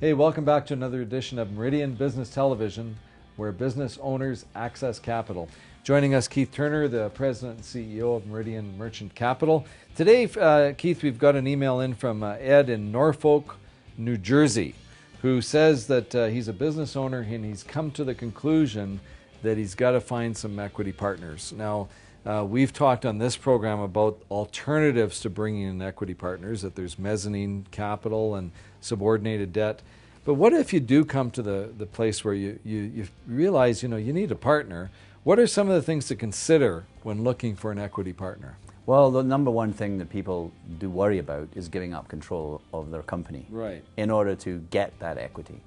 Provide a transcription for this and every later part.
Hey, welcome back to another edition of Meridian Business Television, where business owners access capital. Joining us, Keith Turner, the President and CEO of Meridian Merchant Capital. Today, Keith, we've got an email in from Ed in Norfolk, New Jersey, who says that he's a business owner and he's come to the conclusion that he's got to find some equity partners. Now, we've talked on this program about alternatives to bringing in equity partners, that there's mezzanine capital and subordinated debt. But what if you do come to the place where you realize, you need a partner? What are some of the things to consider when looking for an equity partner? Well, the number one thing that people do worry about is giving up control of their company, right, in order to get that equity.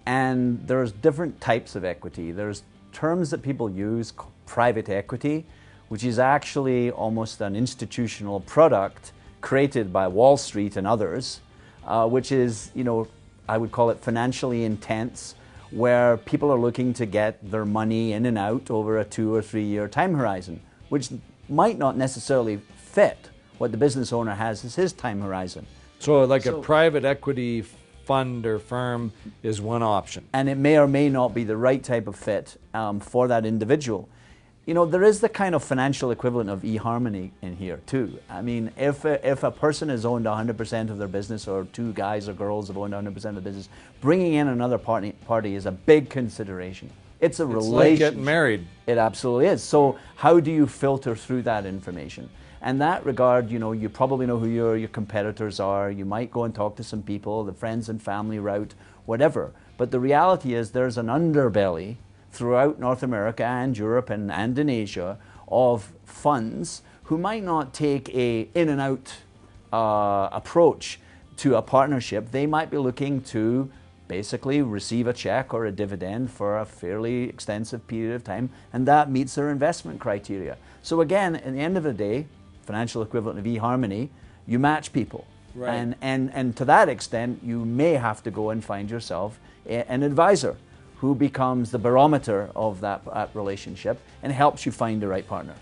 And there's different types of equity. There's terms that people use, private equity, which is actually almost an institutional product created by Wall Street and others, which is, I would call it financially intense, where people are looking to get their money in and out over a 2 or 3 year time horizon, which might not necessarily fit what the business owner has as his time horizon. So a private equity fund or firm is one option. And it may or may not be the right type of fit for that individual. There is the kind of financial equivalent of eHarmony in here too. I mean, if a person has owned 100% of their business, or two guys or girls have owned 100% of the business, bringing in another party is a big consideration. It's a relationship. Like getting married. It absolutely is. So how do you filter through that information? In that regard, you probably know who your competitors are. You might go and talk to some people, the friends and family route, whatever. But the reality is there's an underbelly throughout North America and Europe and in Asia of funds who might not take a in and out approach to a partnership. They might be looking to basically receive a check or a dividend for a fairly extensive period of time, and that meets their investment criteria. So again, at the end of the day, financial equivalent of eHarmony, you match people. Right. And to that extent, you may have to go and find yourself an advisor who becomes the barometer of that relationship and helps you find the right partner.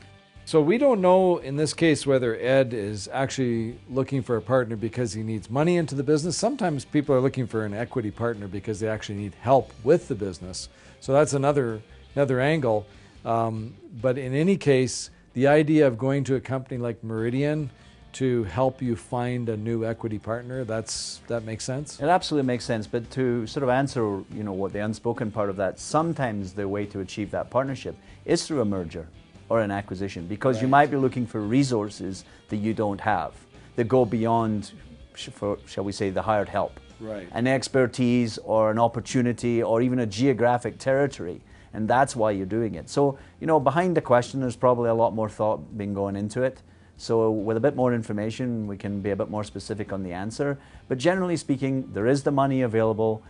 So we don't know in this case whether Ed is actually looking for a partner because he needs money into the business. Sometimes people are looking for an equity partner because they actually need help with the business. So that's another angle. But in any case, the idea of going to a company like Meridian to help you find a new equity partner, that makes sense? It absolutely makes sense, but to sort of answer what the unspoken part of that, sometimes the way to achieve that partnership is through a merger or an acquisition, because you might be looking for resources that you don't have, that go beyond, shall we say, the hired help. Right. An expertise or an opportunity or even a geographic territory, and that's why you're doing it. So, behind the question, there's probably a lot more thought being going into it. So with a bit more information, we can be a bit more specific on the answer. But generally speaking, there is the money available,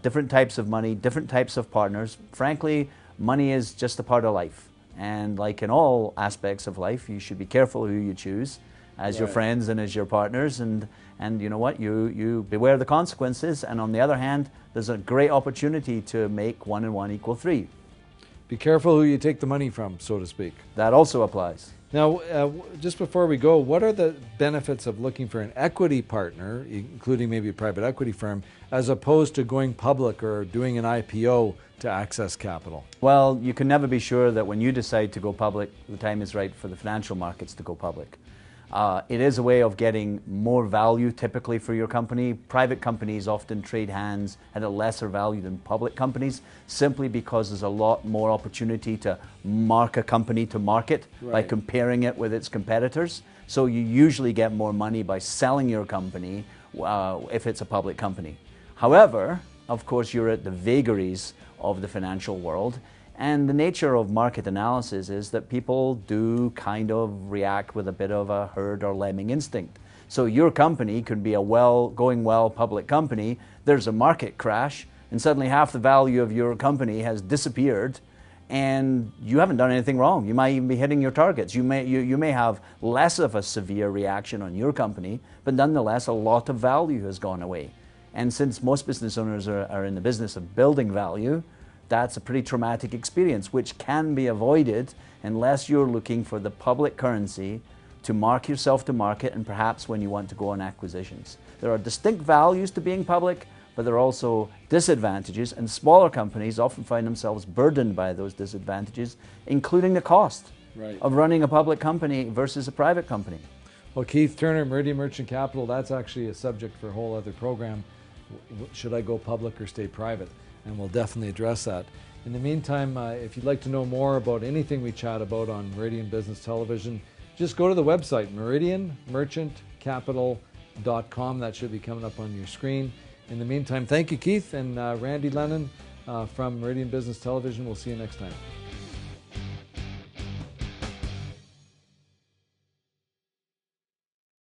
different types of money, different types of partners. Frankly, money is just a part of life. And like in all aspects of life, you should be careful who you choose as your friends and as your partners. And you know what? You beware the consequences. And on the other hand, there's a great opportunity to make 1 and 1 equal 3. Be careful who you take the money from, so to speak. That also applies. Now, just before we go, what are the benefits of looking for an equity partner, including maybe a private equity firm, as opposed to going public or doing an IPO to access capital? Well, you can never be sure that when you decide to go public, the time is right for the financial markets to go public. It is a way of getting more value typically for your company. Private companies often trade hands at a lesser value than public companies, simply because there's a lot more opportunity to mark a company to market by comparing it with its competitors. So you usually get more money by selling your company if it's a public company. However, of course, you're at the vagaries of the financial world. And the nature of market analysis is that people do kind of react with a bit of a herd or lemming instinct. So your company could be a going well public company, there's a market crash, and suddenly half the value of your company has disappeared, and you haven't done anything wrong. You might even be hitting your targets. You may have less of a severe reaction on your company, but nonetheless a lot of value has gone away. And since most business owners are in the business of building value, that's a pretty traumatic experience, which can be avoided unless you're looking for the public currency to mark yourself to market, and perhaps when you want to go on acquisitions. There are distinct values to being public, but there are also disadvantages, and smaller companies often find themselves burdened by those disadvantages, including the cost of running a public company versus a private company. Well, Keith Turner, Meridian Merchant Capital, that's actually a subject for a whole other program. Should I go public or stay private? And we'll definitely address that. In the meantime, if you'd like to know more about anything we chat about on Meridian Business Television, just go to the website, meridianmerchantcapital.com. That should be coming up on your screen. In the meantime, thank you, Keith, and Randy Lennon from Meridian Business Television. We'll see you next time.